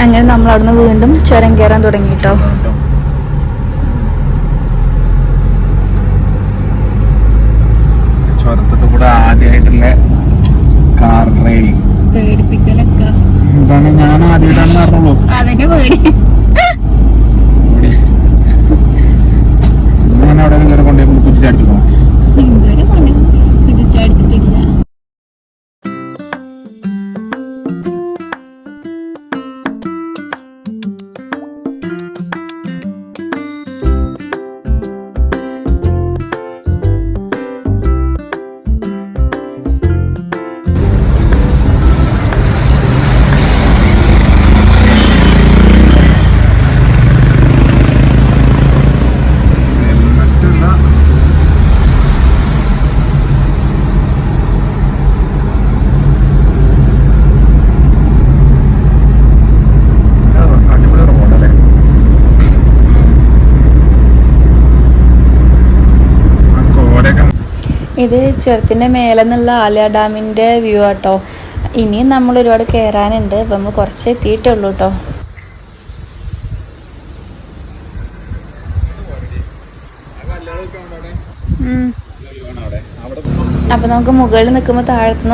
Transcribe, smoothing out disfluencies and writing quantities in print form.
അങ്ങനെ നമ്മൾ അവിടുന്ന് വീണ്ടും ചുരം കയറാൻ തുടങ്ങി കേട്ടോ. ചുരത്തത്തെ കൂടെ ആദ്യമായിട്ടുള്ള കാർ ഡ്രൈവിംഗ് പേടിപ്പിക്കലൊക്കെ എന്താണ്, ഞാൻ ആദ്യമായിട്ടാണെന്ന് പറഞ്ഞോളൂ. അതിന്റെ പേടി ഞാൻ അവിടെ കയറി കൊണ്ടേ കുതിച്ചടിച്ചു പോകാം. കുതിച്ചടിച്ചിട്ടില്ല. ഇത് ചുരത്തിൻ്റെ മേലെ നിന്നുള്ള ആലിയ ഡാമിൻ്റെ വ്യൂ ആട്ടോ. ഇനിയും നമ്മൾ ഒരുപാട് കയറാനുണ്ട്. അപ്പം നമ്മൾ കുറച്ച് എത്തിയിട്ടുള്ളൂ കേട്ടോ. അപ്പം നമുക്ക് മുകളിൽ നിൽക്കുമ്പോൾ താഴത്തുനിന്ന്